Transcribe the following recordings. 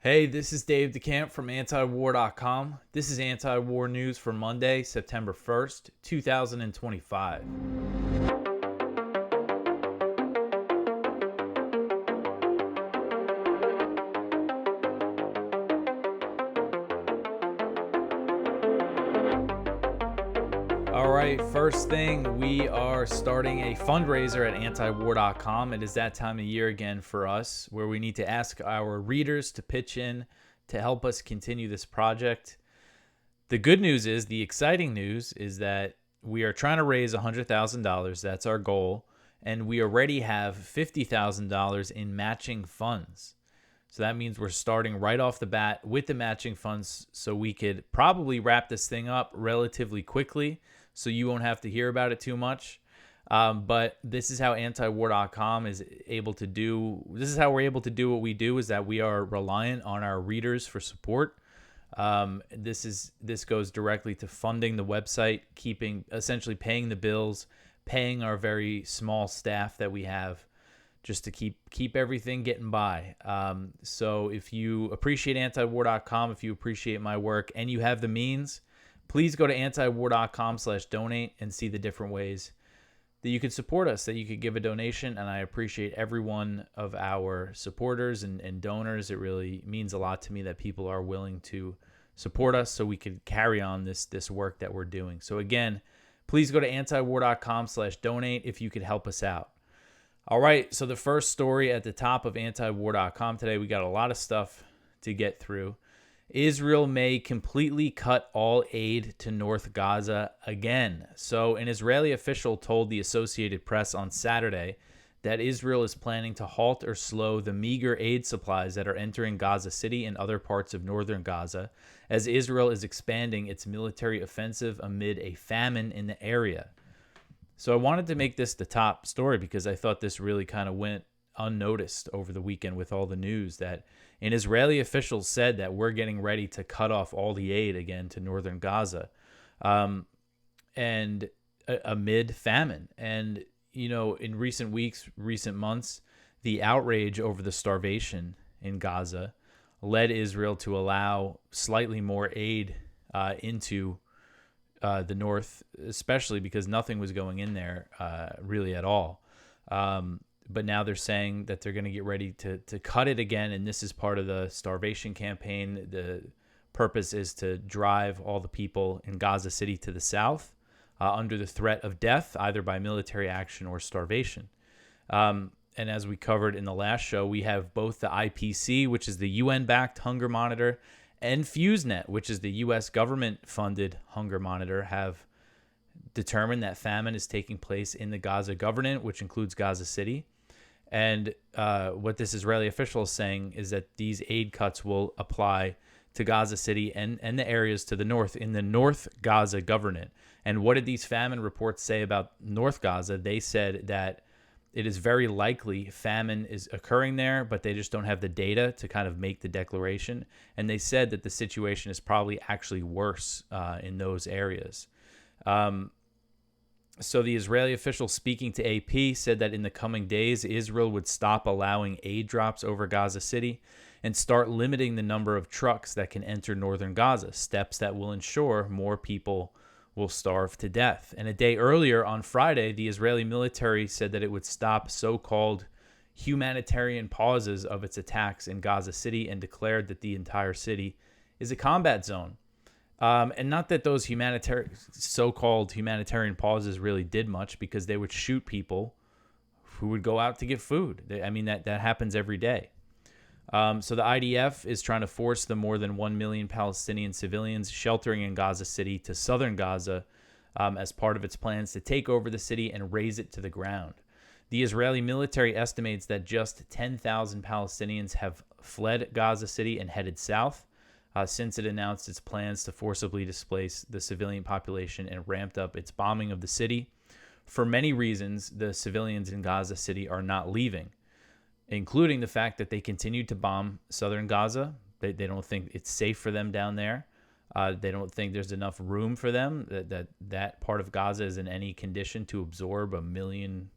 Hey, this is Dave DeCamp from antiwar.com. This is anti-war news for Monday, September 1st, 2025. All right, first thing, we are starting a fundraiser at antiwar.com. It is that time of year again for us where we need to ask our readers to pitch in to help us continue this project. The good news is, the exciting news is that we are trying to raise $100,000. That's our goal. And we already have $50,000 in matching funds. So that means we're starting right off the bat with the matching funds so we could probably wrap this thing up relatively quickly so you won't have to hear about it too much. But this is how antiwar.com is able to do. This is how we're able to do what we do, is that we are reliant on our readers for support. This goes directly to funding the website, essentially paying the bills, paying our very small staff that we have, just to keep everything getting by. So if you appreciate antiwar.com, if you appreciate my work, and you have the means, please go to antiwar.com/donate and see the different ways that you could support us, that you could give a donation. And I appreciate every one of our supporters and donors. It really means a lot to me that people are willing to support us so we could carry on this work that we're doing. So again, please go to antiwar.com/donate if you could help us out. All right, so the first story at the top of antiwar.com today, we got a lot of stuff to get through. Israel may completely cut all aid to North Gaza again. So an Israeli official told the Associated Press on Saturday that Israel is planning to halt or slow the meager aid supplies that are entering Gaza City and other parts of northern Gaza, as Israel is expanding its military offensive amid a famine in the area. So I wanted to make this the top story because I thought this really kind of went unnoticed over the weekend with all the news that an Israeli official said that we're getting ready to cut off all the aid again to northern Gaza, and amid famine. And, you know, in recent weeks, recent months, the outrage over the starvation in Gaza led Israel to allow slightly more aid into the north, especially because nothing was going in there really at all. But now they're saying that they're going to get ready to cut it again, and this is part of the starvation campaign. The purpose is to drive all the people in Gaza City to the south under the threat of death, either by military action or starvation. And as we covered in the last show, we have both the IPC, which is the UN-backed hunger monitor, and FuseNet, which is the U.S. government-funded hunger monitor, have determined that famine is taking place in the Gaza governorate, which includes Gaza City. And what this Israeli official is saying is that these aid cuts will apply to Gaza City and the areas to the north, in the North Gaza governorate. And what did these famine reports say about North Gaza? They said that it is very likely famine is occurring there, but they just don't have the data to kind of make the declaration. And they said that the situation is probably actually worse in those areas. So the Israeli official speaking to AP said that in the coming days, Israel would stop allowing aid drops over Gaza City and start limiting the number of trucks that can enter northern Gaza, steps that will ensure more people will starve to death. And a day earlier, on Friday, the Israeli military said that it would stop so-called humanitarian pauses of its attacks in Gaza City and declared that the entire city is a combat zone. And not that those so-called humanitarian pauses really did much, because they would shoot people who would go out to get food. That happens every day. So the IDF is trying to force the more than 1 million Palestinian civilians sheltering in Gaza City to southern Gaza as part of its plans to take over the city and raze it to the ground. The Israeli military estimates that just 10,000 Palestinians have fled Gaza City and headed south since it announced its plans to forcibly displace the civilian population and ramped up its bombing of the city. For many reasons, the civilians in Gaza City are not leaving, including the fact that they continued to bomb southern Gaza. They don't think it's safe for them down there. They don't think there's enough room for them, that part of Gaza is in any condition to absorb 1 million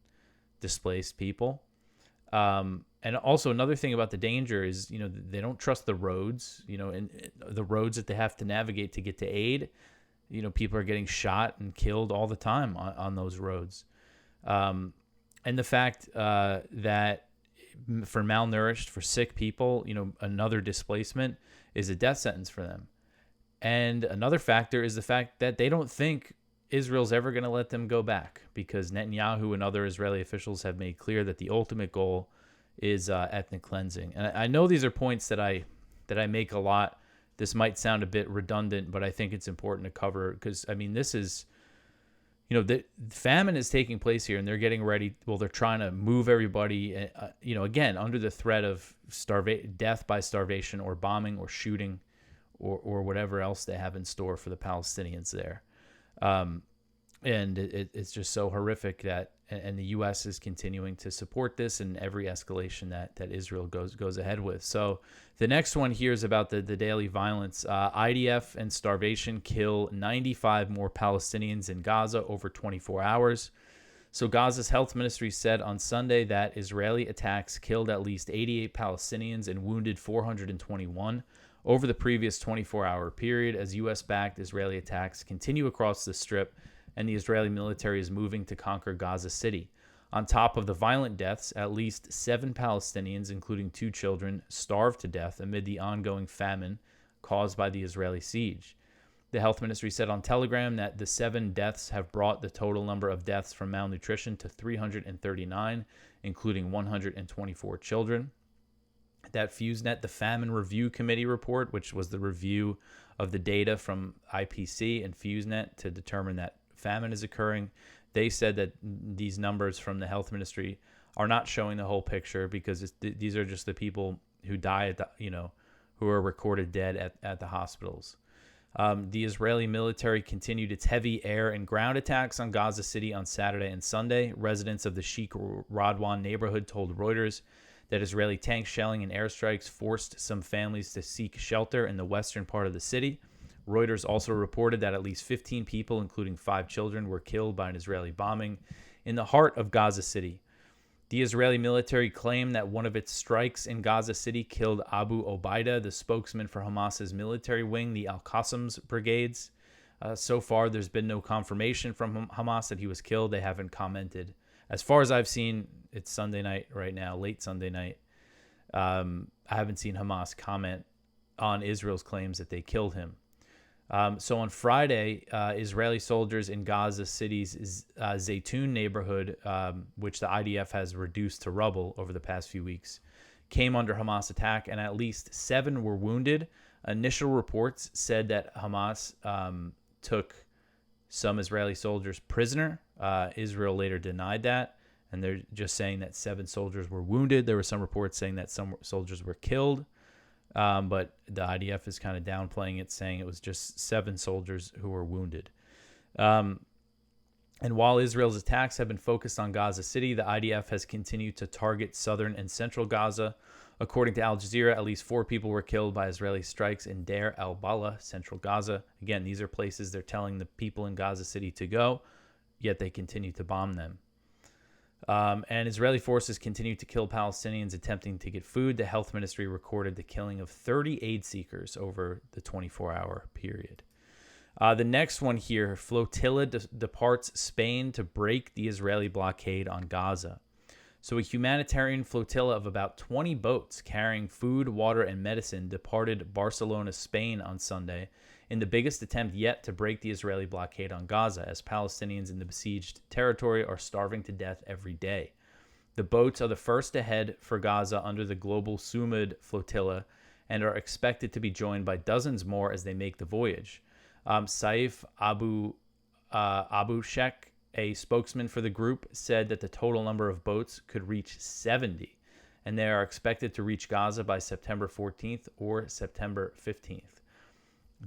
displaced people. And also another thing about the danger is, they don't trust the roads, and the roads that they have to navigate to get to aid. People are getting shot and killed all the time on those roads. And the fact that for malnourished, for sick people, another displacement is a death sentence for them. And another factor is the fact that they don't think Israel's ever going to let them go back, because Netanyahu and other Israeli officials have made clear that the ultimate goal is ethnic cleansing. And I know these are points that I make a lot. This might sound a bit redundant, but I think it's important to cover, because, this is, the famine is taking place here, and they're getting ready. Well, they're trying to move everybody, again, under the threat of death by starvation or bombing or shooting or whatever else they have in store for the Palestinians there. And it's just so horrific that, and the U.S. is continuing to support this in every escalation that Israel goes ahead with. So the next one here is about the daily violence. IDF and starvation kill 95 more Palestinians in Gaza over 24 hours. So Gaza's health ministry said on Sunday that Israeli attacks killed at least 88 Palestinians and wounded 421 over the previous 24-hour period, as U.S.-backed Israeli attacks continue across the Strip, and the Israeli military is moving to conquer Gaza City. On top of the violent deaths, at least 7 Palestinians, including 2 children, starved to death amid the ongoing famine caused by the Israeli siege. The health ministry said on Telegram that the 7 deaths have brought the total number of deaths from malnutrition to 339, including 124 children. That FuseNet, the Famine Review Committee report, which was the review of the data from IPC and FuseNet to determine that famine is occurring, they said that these numbers from the health ministry are not showing the whole picture, because these are just the people who die at the, who are recorded dead at the hospitals. The Israeli military continued its heavy air and ground attacks on Gaza City on Saturday and Sunday. Residents of the Sheikh Radwan neighborhood told Reuters that Israeli tank shelling and airstrikes forced some families to seek shelter in the western part of the city. Reuters also reported that at least 15 people, including 5 children, were killed by an Israeli bombing in the heart of Gaza City. The Israeli military claimed that one of its strikes in Gaza City killed Abu Obaida, the spokesman for Hamas's military wing, the Al-Qassam's brigades. So far, there's been no confirmation from Hamas that he was killed. They haven't commented. As far as I've seen, it's Sunday night right now, late Sunday night. I haven't seen Hamas comment on Israel's claims that they killed him. So on Friday, Israeli soldiers in Gaza City's Zaytun neighborhood, which the IDF has reduced to rubble over the past few weeks, came under Hamas attack, and at least 7 were wounded. Initial reports said that Hamas took some Israeli soldiers prisoner. Israel later denied that, and they're just saying that 7 soldiers were wounded. There were some reports saying that some soldiers were killed. But the IDF is kind of downplaying it, saying it was just 7 soldiers who were wounded. And while Israel's attacks have been focused on Gaza City, the IDF has continued to target southern and central Gaza. According to Al Jazeera, at least 4 people were killed by Israeli strikes in Deir al-Balah, central Gaza. Again, these are places they're telling the people in Gaza City to go, yet they continue to bomb them. And Israeli forces continue to kill Palestinians attempting to get food. The health ministry recorded the killing of 30 aid seekers over the 24-hour period. The next one here, Flotilla departs Spain to break the Israeli blockade on Gaza. So a humanitarian flotilla of about 20 boats carrying food, water, and medicine departed Barcelona, Spain on Sunday in the biggest attempt yet to break the Israeli blockade on Gaza, as Palestinians in the besieged territory are starving to death every day. The boats are the first ahead for Gaza under the global Sumud flotilla and are expected to be joined by dozens more as they make the voyage. Saif Abu Sheikh, a spokesman for the group, said that the total number of boats could reach 70, and they are expected to reach Gaza by September 14th or September 15th.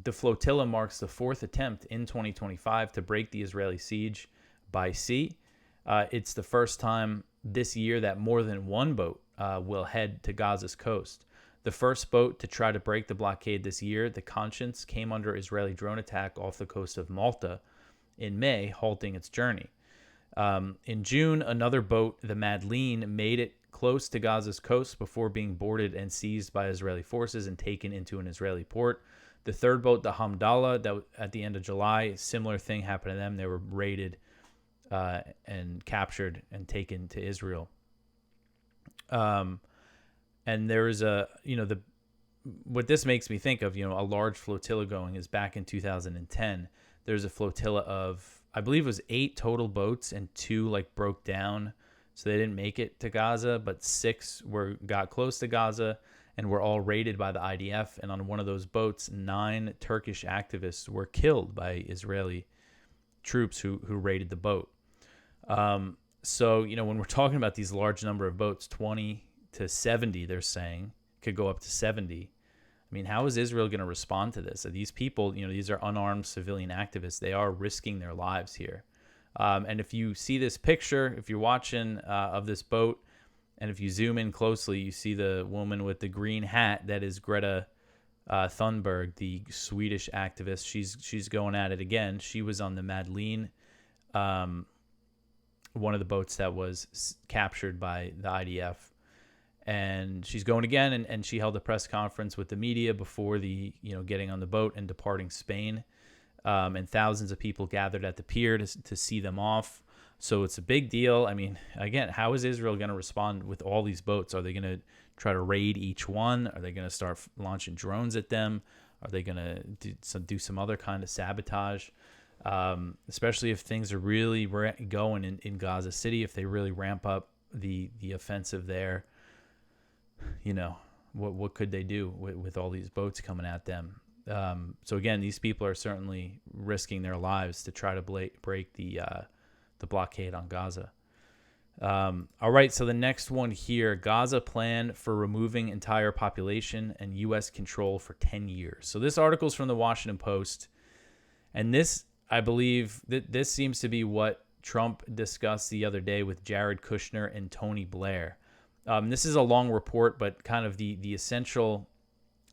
The flotilla marks the 4th attempt in 2025 to break the Israeli siege by sea. It's the first time this year that more than one boat will head to Gaza's coast. The first boat to try to break the blockade this year, the Conscience, came under Israeli drone attack off the coast of Malta in May, halting its journey. In June, another boat, the Madeleine, made it close to Gaza's coast before being boarded and seized by Israeli forces and taken into an Israeli port. The third boat, the Hamdallah, that at the end of July, similar thing happened to them. They were raided and captured and taken to Israel. And there is what this makes me think of, a large flotilla going is back in 2010. There's a flotilla of, I believe it was 8 total boats, and 2 broke down. So they didn't make it to Gaza, but 6 got close to Gaza and were all raided by the IDF. And on one of those boats, 9 Turkish activists were killed by Israeli troops who raided the boat. So, when we're talking about these large number of boats, 20 to 70, they're saying, could go up to 70. I mean, how is Israel going to respond to this? These people, these are unarmed civilian activists. They are risking their lives here. And if you see this picture, if you're watching of this boat, and if you zoom in closely, you see the woman with the green hat. That is Greta Thunberg, the Swedish activist. She's going at it again. She was on the Madeleine, one of the boats that was captured by the IDF. And she's going again, and she held a press conference with the media before getting on the boat and departing Spain. And thousands of people gathered at the pier to see them off. So it's a big deal. I mean, again, how is Israel going to respond with all these boats? Are they going to try to raid each one? Are they going to start launching drones at them? Are they going to do some other kind of sabotage? Especially if things are really going in Gaza City, if they really ramp up the offensive there, what could they do with all these boats coming at them? So again, these people are certainly risking their lives to try to break the blockade on Gaza. All right, so the next one here, Gaza plan for removing entire population and U.S. control for 10 years. So this article is from the Washington Post, and this, I believe, this seems to be what Trump discussed the other day with Jared Kushner and Tony Blair. This is a long report, but kind of the essential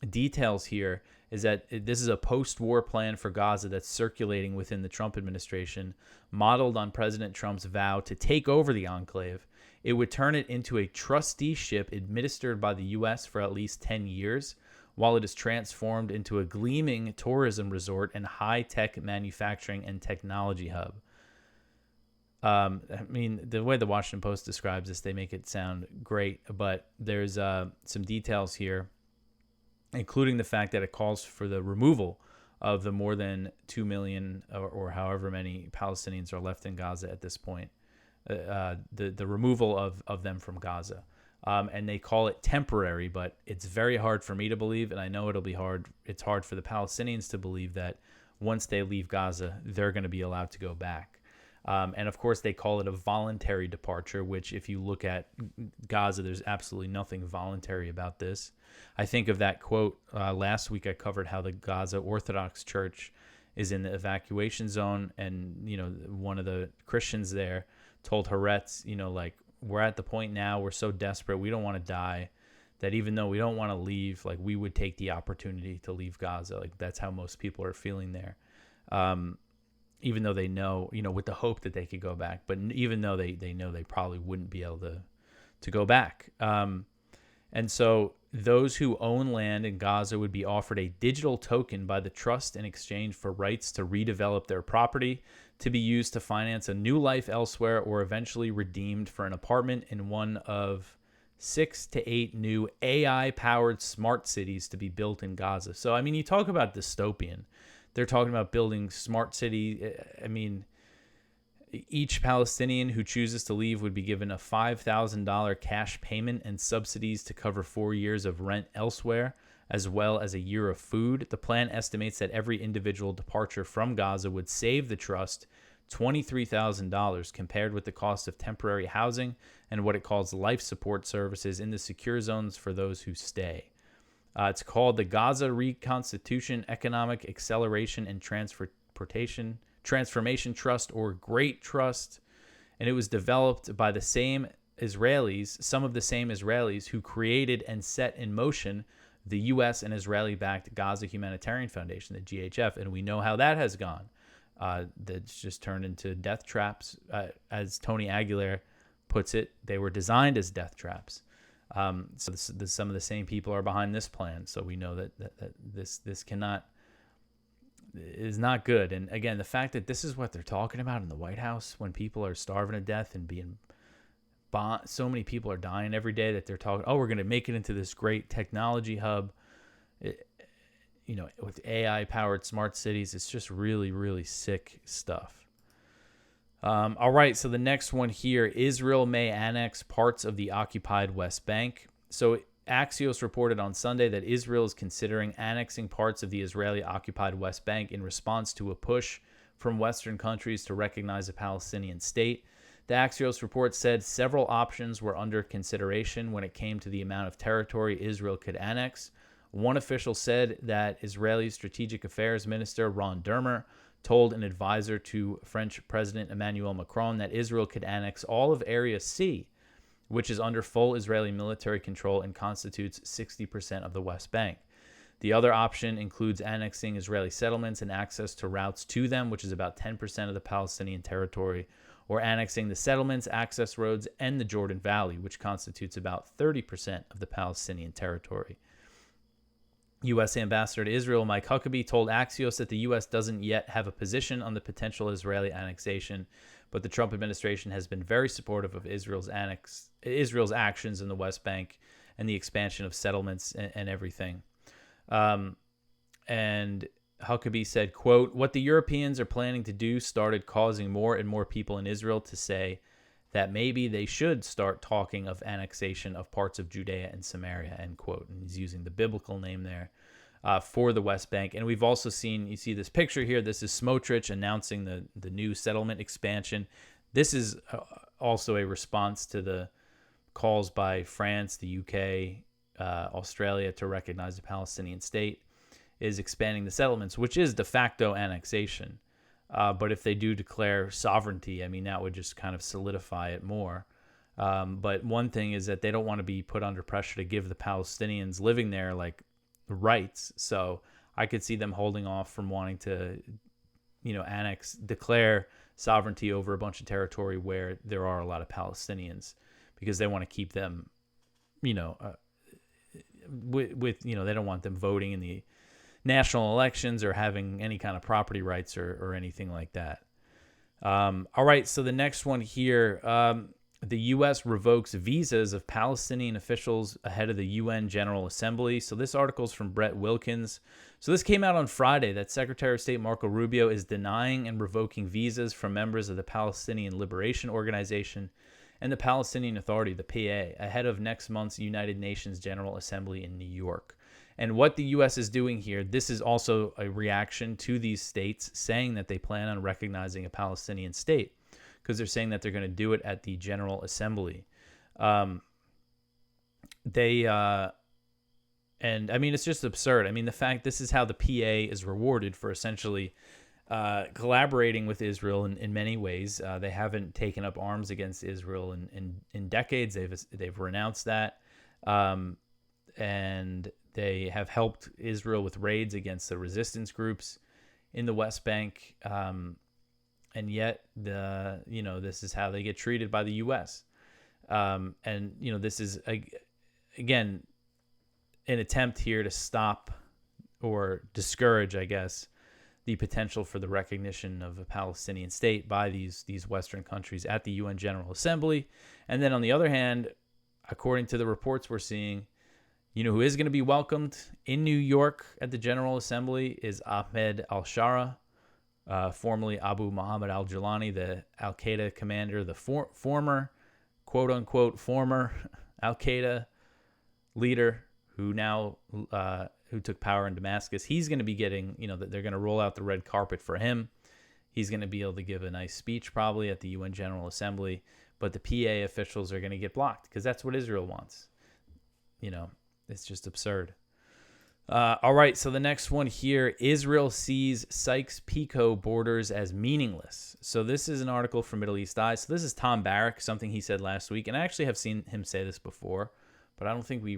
details here is that this is a post-war plan for Gaza that's circulating within the Trump administration, modeled on President Trump's vow to take over the enclave. It would turn it into a trusteeship administered by the U.S. for at least 10 years, while it is transformed into a gleaming tourism resort and high-tech manufacturing and technology hub. I mean, the way the Washington Post describes this, they make it sound great, but there's some details here, including the fact that it calls for the removal of the more than 2 million or however many Palestinians are left in Gaza at this point, the removal of them from Gaza. And they call it temporary, but it's very hard for me to believe, and I know it'll be hard. It's hard for the Palestinians to believe that once they leave Gaza, they're going to be allowed to go back. And of course, they call it a voluntary departure, which if you look at Gaza, there's absolutely nothing voluntary about this. I think of that quote last week. I covered how the Gaza Orthodox Church is in the evacuation zone. And, one of the Christians there told Haaretz, we're at the point now, we're so desperate, we don't want to die, that even though we don't want to leave, we would take the opportunity to leave Gaza. That's how most people are feeling there. Even though they know, with the hope that they could go back, but even though they know they probably wouldn't be able to go back. And so those who own land in Gaza would be offered a digital token by the trust in exchange for rights to redevelop their property to be used to finance a new life elsewhere, or eventually redeemed for an apartment in one of 6 to 8 new AI-powered smart cities to be built in Gaza. So, I mean, you talk about dystopian. They're talking about building smart city. I mean, each Palestinian who chooses to leave would be given a $5,000 cash payment and subsidies to cover 4 years of rent elsewhere, as well as a year of food. The plan estimates that every individual departure from Gaza would save the trust $23,000 compared with the cost of temporary housing and what it calls life support services in the secure zones for those who stay. It's called the Gaza Reconstitution, Economic Acceleration and Transformation Trust, or Great Trust, and it was developed by the same Israelis, some of the same Israelis who created and set in motion the U.S. and Israeli-backed Gaza Humanitarian Foundation, the GHF, and we know how that has gone. That's just turned into death traps, as Tony Aguilar puts it, they were designed as death traps. So some of the same people are behind this plan. So we know that this is not good. And again, the fact that this is what they're talking about in the White House when people are starving to death and being so many people are dying every day, that they're talking, oh, we're going to make it into this great technology hub, with AI powered smart cities. It's just really, really sick stuff. All right. So the next one here, Israel may annex parts of the occupied West Bank. So Axios reported on Sunday that Israel is considering annexing parts of the Israeli-occupied West Bank in response to a push from Western countries to recognize a Palestinian state. The Axios report said several options were under consideration when it came to the amount of territory Israel could annex. One official said that Israeli Strategic Affairs Minister Ron Dermer told an advisor to French President Emmanuel Macron that Israel could annex all of Area C, which is under full Israeli military control and constitutes 60% of the West Bank. The other option includes annexing Israeli settlements and access to routes to them, which is about 10% of the Palestinian territory, or annexing the settlements, access roads, and the Jordan Valley, which constitutes about 30% of the Palestinian territory. U.S. Ambassador to Israel Mike Huckabee told Axios that the U.S. doesn't yet have a position on the potential Israeli annexation, but the Trump administration has been very supportive of Israel's actions in the West Bank and the expansion of settlements and everything. And Huckabee said, quote, "What the Europeans are planning to do started causing more and more people in Israel to say that maybe they should start talking of annexation of parts of Judea and Samaria," end quote. And he's using the biblical name there for the West Bank. And we've also seen, you see this picture here, this is Smotrich announcing the new settlement expansion. This is also a response to the calls by France, the UK, Australia to recognize the Palestinian state, is expanding the settlements, which is de facto annexation. But if they do declare sovereignty, I mean, that would just kind of solidify it more. But one thing is that they don't want to be put under pressure to give the Palestinians living there like rights. So I could see them holding off from wanting to, declare sovereignty over a bunch of territory where there are a lot of Palestinians, because they want to keep them, they don't want them voting in the national elections or having any kind of property rights or anything like that. All right, so the next one here, the U.S. revokes visas of Palestinian officials ahead of the UN General Assembly. So this article is from Brett Wilkins. So this came out on Friday that Secretary of State Marco Rubio is denying and revoking visas from members of the Palestinian Liberation Organization and the Palestinian Authority, the PA, ahead of next month's United Nations General Assembly in New York. And what the U.S. is doing here, this is also a reaction to these states saying that they plan on recognizing a Palestinian state, because they're saying that they're going to do it at the General Assembly. And I mean, it's just absurd. I mean, the fact this is how the PA is rewarded for essentially collaborating with Israel in many ways. They haven't taken up arms against Israel in decades. They've renounced that. And they have helped Israel with raids against the resistance groups in the West Bank. And yet, this is how they get treated by the U.S. This is, again, an attempt here to stop or discourage, I guess, the potential for the recognition of a Palestinian state by these Western countries at the UN General Assembly. And then on the other hand, according to the reports we're seeing, who is going to be welcomed in New York at the General Assembly is Ahmed al-Shara, formerly Abu Muhammad al-Julani, the al-Qaeda commander, the former, quote-unquote, former al-Qaeda leader who now who took power in Damascus. He's going to be getting, they're going to roll out the red carpet for him. He's going to be able to give a nice speech probably at the UN General Assembly, but the PA officials are going to get blocked because that's what Israel wants. It's just absurd. All right, so the next one here, Israel sees Sykes-Picot borders as meaningless. So this is an article from Middle East Eye. So this is Tom Barrack, something he said last week, and I actually have seen him say this before, but I don't think we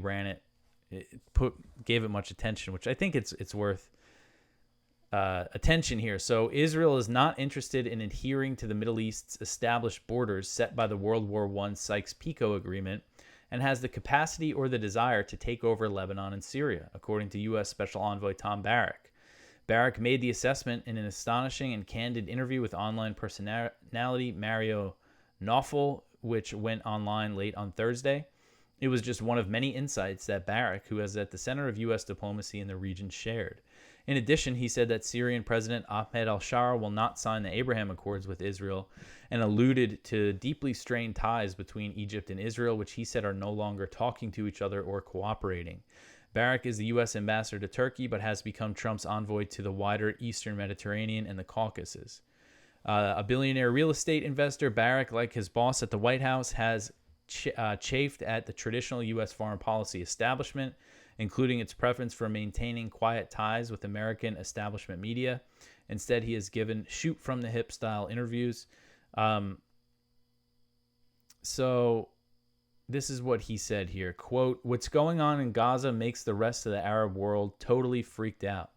gave it much attention, which I think it's worth attention here. So Israel is not interested in adhering to the Middle East's established borders set by the World War I Sykes-Picot Agreement, and has the capacity or the desire to take over Lebanon and Syria, according to U.S. Special Envoy Tom Barrack. Barrack made the assessment in an astonishing and candid interview with online personality Mario Nawfal, which went online late on Thursday. It was just one of many insights that Barrack, who is at the center of U.S. diplomacy in the region, shared. In addition, he said that Syrian President Ahmed al-Shara will not sign the Abraham Accords with Israel, and alluded to deeply strained ties between Egypt and Israel, which he said are no longer talking to each other or cooperating. Barrack is the U.S. ambassador to Turkey, but has become Trump's envoy to the wider Eastern Mediterranean and the Caucasus. A billionaire real estate investor, Barrack, like his boss at the White House, has chafed at the traditional U.S. foreign policy establishment, including its preference for maintaining quiet ties with American establishment media. Instead, he has given shoot-from-the-hip style interviews. So this is what he said here. Quote, "What's going on in Gaza makes the rest of the Arab world totally freaked out.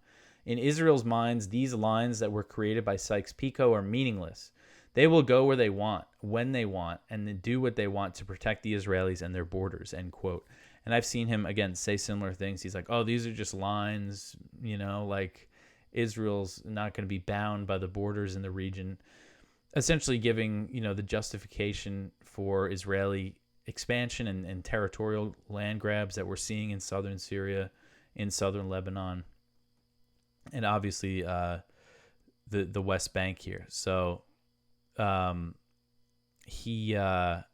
In Israel's minds, these lines that were created by Sykes-Picot are meaningless. They will go where they want, when they want, and then do what they want to protect the Israelis and their borders," end quote. And I've seen him, again, say similar things. He's like, oh, these are just lines, like Israel's not going to be bound by the borders in the region, essentially giving, the justification for Israeli expansion and territorial land grabs that we're seeing in southern Syria, in southern Lebanon, and obviously the West Bank here. So he, and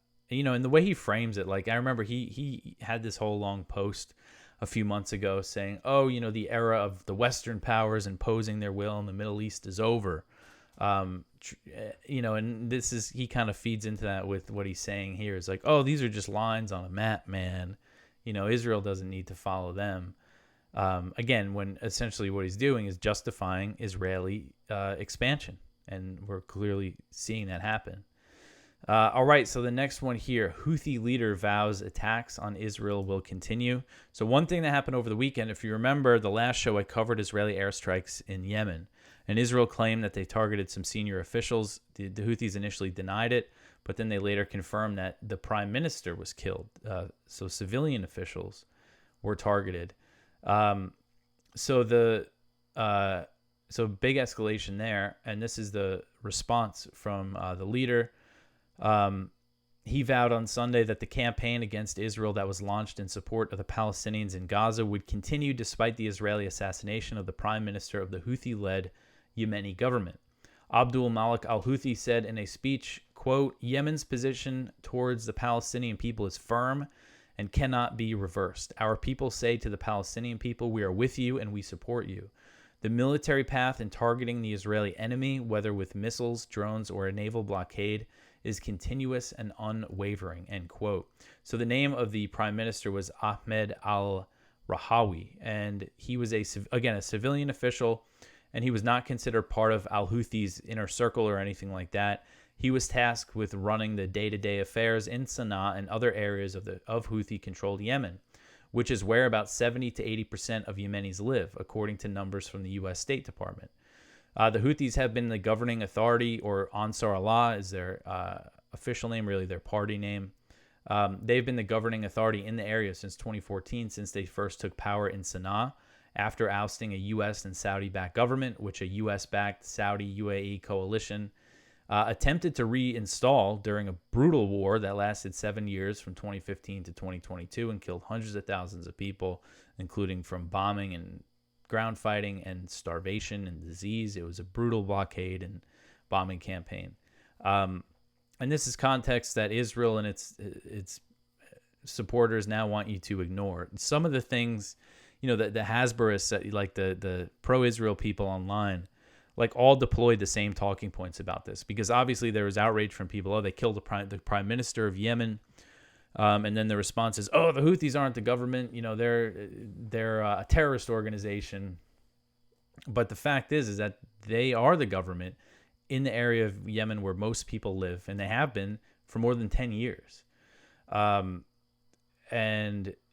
the way he frames it, like I remember he had this whole long post a few months ago saying, oh, the era of the Western powers imposing their will in the Middle East is over. And he kind of feeds into that with what he's saying here. It's like, oh, these are just lines on a map, man. Israel doesn't need to follow them. Again, when essentially what he's doing is justifying Israeli expansion. And we're clearly seeing that happen. All right, so the next one here, Houthi leader vows attacks on Israel will continue. So one thing that happened over the weekend, if you remember the last show, I covered Israeli airstrikes in Yemen. And Israel claimed that they targeted some senior officials. The Houthis initially denied it, but then they later confirmed that the prime minister was killed. So civilian officials were targeted. So big escalation there. And this is the response from the leader. He vowed on Sunday that the campaign against Israel that was launched in support of the Palestinians in Gaza would continue despite the Israeli assassination of the prime minister of the Houthi-led Yemeni government. Abdul Malik al-Houthi said in a speech, quote, "Yemen's position towards the Palestinian people is firm and cannot be reversed. Our people say to the Palestinian people, we are with you and we support you. The military path in targeting the Israeli enemy, whether with missiles, drones, or a naval blockade, is continuous and unwavering," end quote. So the name of the prime minister was Ahmed al-Rahawi, and he was a civilian official, and he was not considered part of al-Houthi's inner circle or anything like that. He was tasked with running the day-to-day affairs in Sana'a and other areas of Houthi-controlled Yemen, which is where about 70 to 80% of Yemenis live, according to numbers from the U.S. State Department. The Houthis have been the governing authority, or Ansar Allah is their official name, really their party name. They've been the governing authority in the area since 2014, since they first took power in Sana'a, after ousting a U.S. and Saudi-backed government, which a U.S.-backed Saudi-UAE coalition attempted to reinstall during a brutal war that lasted 7 years from 2015 to 2022 and killed hundreds of thousands of people, including from bombing and ground fighting and starvation and disease. It was a brutal blockade and bombing campaign. And this is context that Israel and its supporters now want you to ignore. Some of the things, the Hasbarists, like the pro-Israel people online, like all deployed the same talking points about this, because obviously there was outrage from people. Oh, they killed the prime minister of Yemen. And then the response is, oh, the Houthis aren't the government. They're a terrorist organization. But the fact is that they are the government in the area of Yemen where most people live, and they have been for more than 10 years. And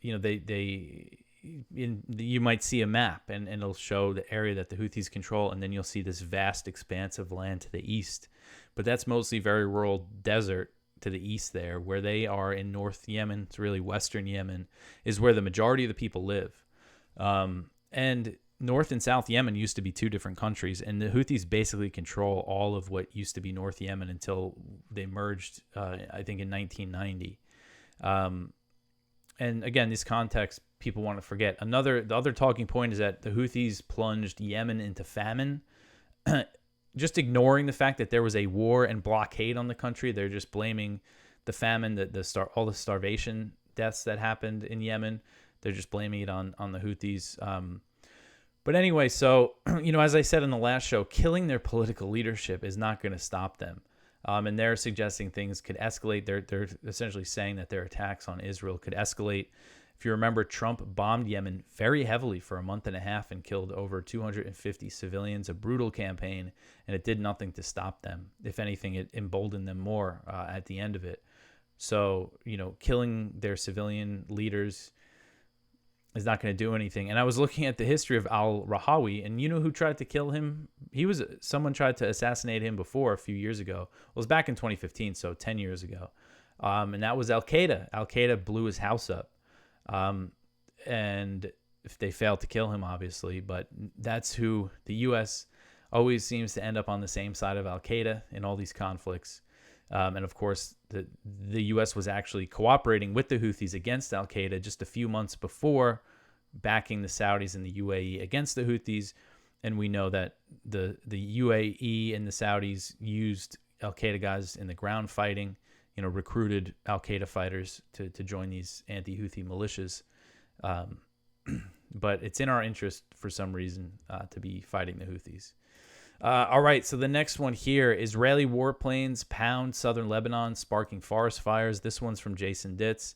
they you might see a map, and it'll show the area that the Houthis control, and then you'll see this vast expanse of land to the east. But that's mostly very rural desert to the east there, where they are in North Yemen. It's really Western Yemen is where the majority of the people live. And North and South Yemen used to be two different countries, and the Houthis basically control all of what used to be North Yemen until they merged, I think, in 1990. And again, this context people want to forget. The other talking point is that the Houthis plunged Yemen into famine, just ignoring the fact that there was a war and blockade on the country. They're just blaming the famine, all the starvation deaths that happened in Yemen. They're just blaming it on the Houthis. But anyway, so, as I said in the last show, killing their political leadership is not going to stop them. And they're suggesting things could escalate. They're essentially saying that their attacks on Israel could escalate. If you remember, Trump bombed Yemen very heavily for a month and a half and killed over 250 civilians, a brutal campaign, and it did nothing to stop them. If anything, it emboldened them more at the end of it. So, killing their civilian leaders is not going to do anything. And I was looking at the history of al-Rahawi, and you know who tried to kill him? Someone tried to assassinate him before a few years ago. It was back in 2015, so 10 years ago. And that was Al-Qaeda. Al-Qaeda blew his house up. And if they failed to kill him, obviously, but that's who the U.S. always seems to end up on the same side of Al-Qaeda in all these conflicts. And of course, the U.S. was actually cooperating with the Houthis against Al-Qaeda just a few months before, backing the Saudis and the UAE against the Houthis. And we know that the UAE and the Saudis used Al-Qaeda guys in the ground fighting, recruited Al-Qaeda fighters to join these anti-Houthi militias. But it's in our interest for some reason to be fighting the Houthis. All right, so the next one here, Israeli warplanes pound southern Lebanon, sparking forest fires. This one's from Jason Ditz.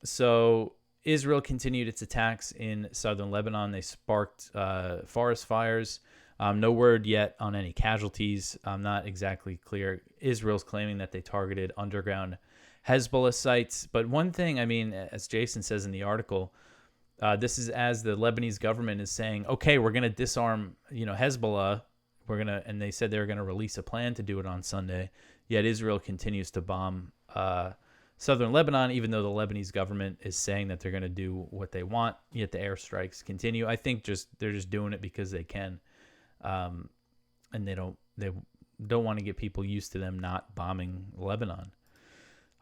So Israel continued its attacks in southern Lebanon. They sparked forest fires. No word yet on any casualties. I'm not exactly clear. Israel's claiming that they targeted underground Hezbollah sites. But one thing, as Jason says in the article, this is as the Lebanese government is saying, okay, we're going to disarm, Hezbollah. And they said they were going to release a plan to do it on Sunday. Yet Israel continues to bomb southern Lebanon, even though the Lebanese government is saying that they're going to do what they want. Yet the airstrikes continue. I think they're just doing it because they can. And they don't want to get people used to them not bombing Lebanon.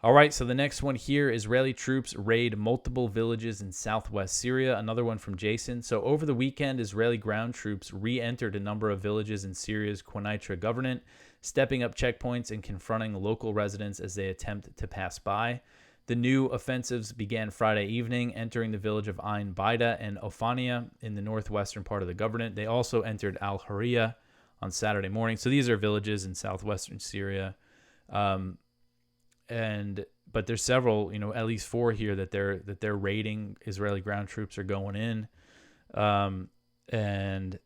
All right, so the next one here, Israeli troops raid multiple villages in southwest Syria. Another one from Jason. So over the weekend, Israeli ground troops re-entered a number of villages in Syria's Quneitra governorate, stepping up checkpoints and confronting local residents as they attempt to pass by. The new offensives began Friday evening, entering the village of Ain Baida and Ofania in the northwestern part of the governorate. They also entered Al-Hariya on Saturday morning. So these are villages in southwestern Syria. But there's several, at least 4 here that they're raiding. Israeli ground troops are going in. And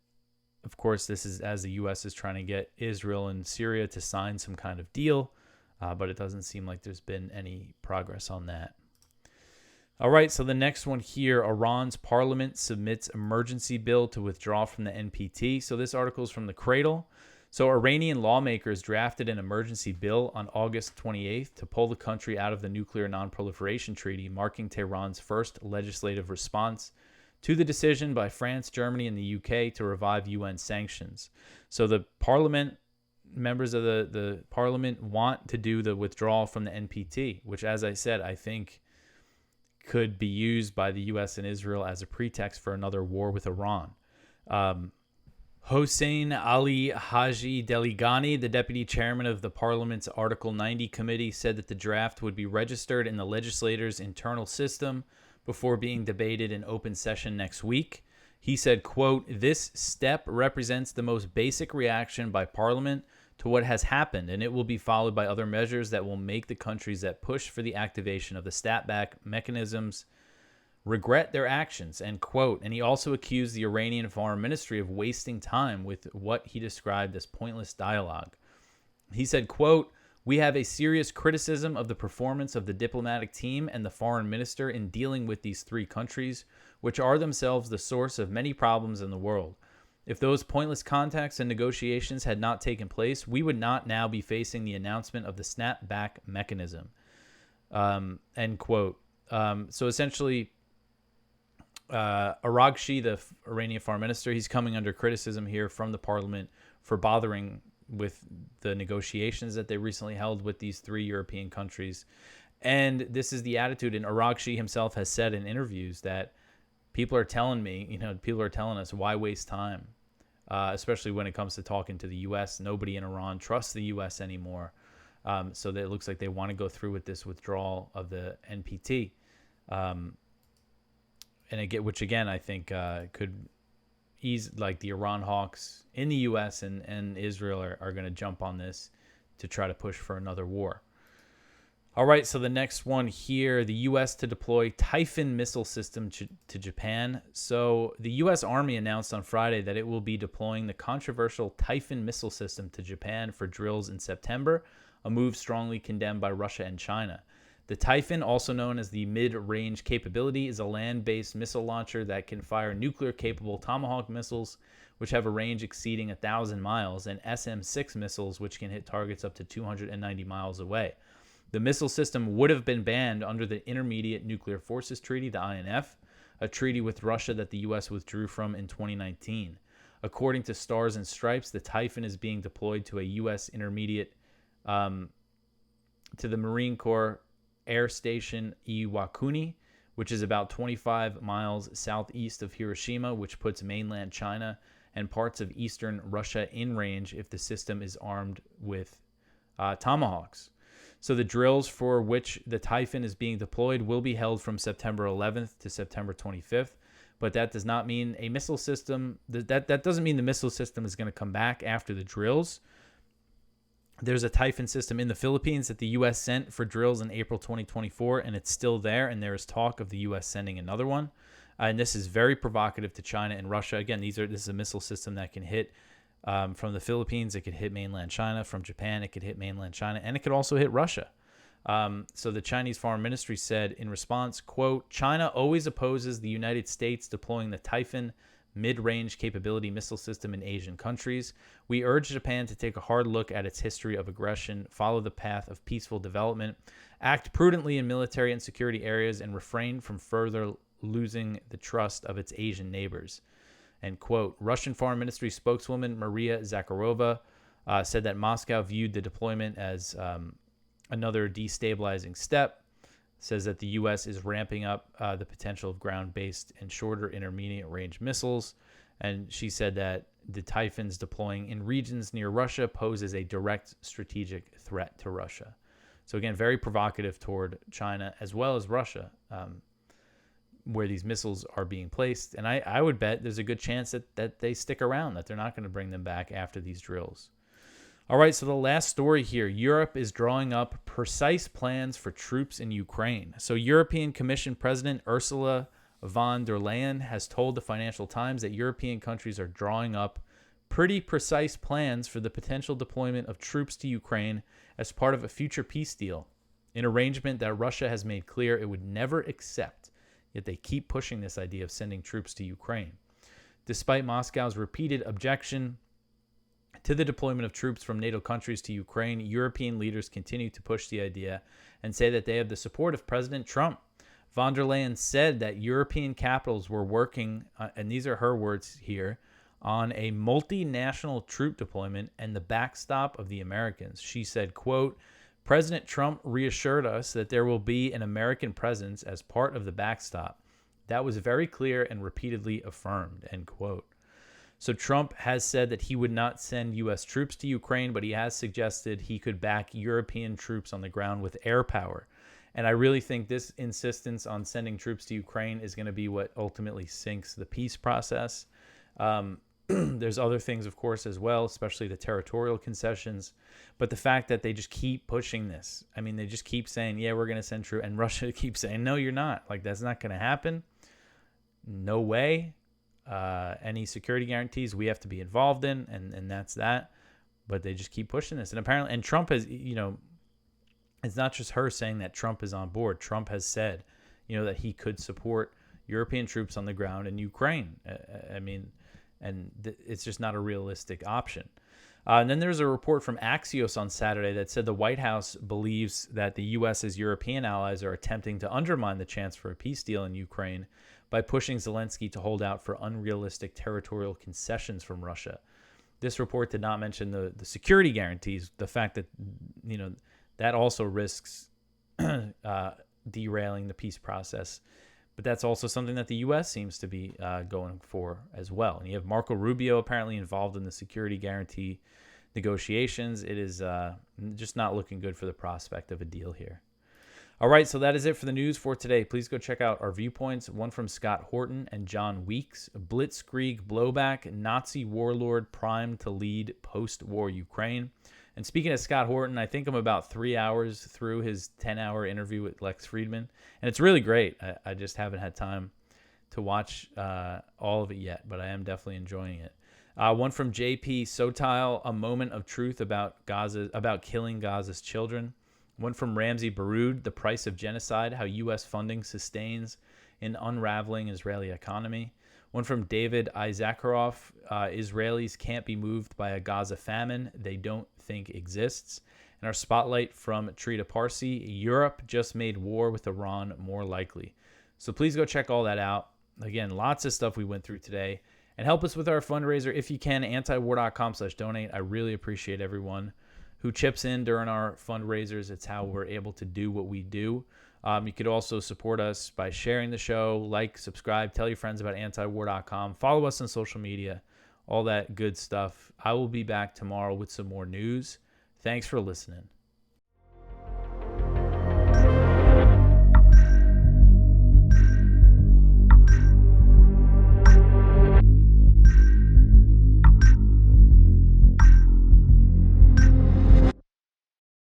of course, this is as the U.S. is trying to get Israel and Syria to sign some kind of deal. But it doesn't seem like there's been any progress on that. All right, so the next one here, Iran's parliament submits emergency bill to withdraw from the NPT. So this article is from the Cradle. So Iranian lawmakers drafted an emergency bill on August 28th to pull the country out of the Nuclear Non-Proliferation Treaty, marking Tehran's first legislative response to the decision by France, Germany, and the UK to revive UN sanctions. So the parliament, members of the parliament want to do the withdrawal from the NPT, which, as I said, I think could be used by the US and Israel as a pretext for another war with Iran. Hossein Ali Haji Deligani, the deputy chairman of the parliament's Article 90 committee, said that the draft would be registered in the legislator's internal system before being debated in open session next week. He said, quote, "This step represents the most basic reaction by parliament to what has happened, and it will be followed by other measures that will make the countries that push for the activation of the stat-back mechanisms regret their actions," end quote. And he also accused the Iranian Foreign Ministry of wasting time with what he described as pointless dialogue. He said, quote, We have a serious criticism of the performance of the diplomatic team and the foreign minister in dealing with these three countries, which are themselves the source of many problems in the world. If those pointless contacts and negotiations had not taken place, we would not now be facing the announcement of the snapback mechanism. End quote. So essentially, Araghchi, the Iranian foreign minister, he's coming under criticism here from the parliament for bothering with the negotiations that they recently held with these three European countries. And this is the attitude. And Araghchi himself has said in interviews that people are telling us, why waste time? Especially when it comes to talking to the U.S. Nobody in Iran trusts the U.S. anymore. So that it looks like they want to go through with this withdrawal of the NPT. Which again, I think could ease, like the Iran hawks in the U.S. and Israel are going to jump on this to try to push for another war. All right, so the next one here, the U.S. to deploy Typhon missile system to Japan. So the U.S. Army announced on Friday that it will be deploying the controversial Typhon missile system to Japan for drills in September, a move strongly condemned by Russia and China. The Typhon, also known as the Mid-Range Capability, is a land-based missile launcher that can fire nuclear-capable Tomahawk missiles, which have a range exceeding 1,000 miles, and SM-6 missiles, which can hit targets up to 290 miles away. The missile system would have been banned under the Intermediate Nuclear Forces Treaty, the INF, a treaty with Russia that the U.S. withdrew from in 2019. According to Stars and Stripes, the Typhon is being deployed to a U.S. intermediate to the Marine Corps Air Station Iwakuni, which is about 25 miles southeast of Hiroshima, which puts mainland China and parts of eastern Russia in range if the system is armed with Tomahawks. So the drills for which the Typhon is being deployed will be held from September 11th to September 25th, but that does not mean a missile system, that doesn't mean the missile system is going to come back after the drills. There's a Typhon system in the Philippines that the U.S. sent for drills in April 2024, and it's still there, and there is talk of the U.S. sending another one. And this is very provocative to China and Russia. Again, this is a missile system that can hit from the Philippines. It could hit mainland China. From Japan, it could hit mainland China, and it could also hit Russia. So the Chinese Foreign Ministry said in response, quote, China always opposes the United States deploying the Typhon mid-range capability missile system in Asian countries. We urge Japan to take a hard look at its history of aggression, follow the path of peaceful development, act prudently in military and security areas, and refrain from further losing the trust of its Asian neighbors. End quote. Russian Foreign Ministry spokeswoman Maria Zakharova said that Moscow viewed the deployment as another destabilizing step. Says that the U.S. is ramping up the potential of ground-based and shorter intermediate-range missiles. And she said that the Typhons deploying in regions near Russia poses a direct strategic threat to Russia. So again, very provocative toward China as well as Russia, where these missiles are being placed. And I would bet there's a good chance that they stick around, that they're not going to bring them back after these drills. All right, so the last story here. Europe is drawing up precise plans for troops in Ukraine. So European Commission President Ursula von der Leyen has told the Financial Times that European countries are drawing up pretty precise plans for the potential deployment of troops to Ukraine as part of a future peace deal, an arrangement that Russia has made clear it would never accept, yet they keep pushing this idea of sending troops to Ukraine. Despite Moscow's repeated objection to the deployment of troops from NATO countries to Ukraine, European leaders continue to push the idea and say that they have the support of President Trump. Von der Leyen said that European capitals were working, and these are her words here, on a multinational troop deployment and the backstop of the Americans. She said, quote, President Trump reassured us that there will be an American presence as part of the backstop. That was very clear and repeatedly affirmed, end quote. So Trump has said that he would not send U.S. troops to Ukraine, but he has suggested he could back European troops on the ground with air power. And I really think this insistence on sending troops to Ukraine is going to be what ultimately sinks the peace process. There's other things, of course, as well, especially the territorial concessions. But the fact that they just keep pushing this, I mean, they just keep saying, yeah, we're going to send troops. And Russia keeps saying, no, you're not. Like, that's not going to happen. No way. Any security guarantees we have to be involved in, and that's that. But they just keep pushing this. And apparently, and Trump has, it's not just her saying that Trump is on board. Trump has said, that he could support European troops on the ground in Ukraine. It's just not a realistic option. And then there's a report from Axios on Saturday that said the White House believes that the U.S.'s European allies are attempting to undermine the chance for a peace deal in Ukraine by pushing Zelensky to hold out for unrealistic territorial concessions from Russia. This report did not mention the security guarantees, the fact that, that also risks derailing the peace process. But that's also something that the U.S. seems to be going for as well. And you have Marco Rubio apparently involved in the security guarantee negotiations. It is just not looking good for the prospect of a deal here. All right, so that is it for the news for today. Please go check out our viewpoints, one from Scott Horton and John Weeks. Blitzkrieg blowback, Nazi warlord primed to lead post-war Ukraine. And speaking of Scott Horton, I think I'm about 3 hours through his 10-hour interview with Lex Friedman. And it's really great. I just haven't had time to watch all of it yet, but I am definitely enjoying it. One from JP Sotile, a moment of truth about killing Gaza's children. One from Ramsey Baroud, the price of genocide, how U.S. funding sustains an unraveling Israeli economy. One from David Isakharov, Israelis can't be moved by a Gaza famine they don't think exists. And our spotlight from Trita Parsi, Europe just made war with Iran more likely. So please go check all that out. Again, lots of stuff we went through today. And help us with our fundraiser if you can, antiwar.com/donate. I really appreciate everyone who chips in during our fundraisers. It's how we're able to do what we do. You could also support us by sharing the show, subscribe, tell your friends about antiwar.com, follow us on social media, all that good stuff. I will be back tomorrow with some more news. Thanks for listening.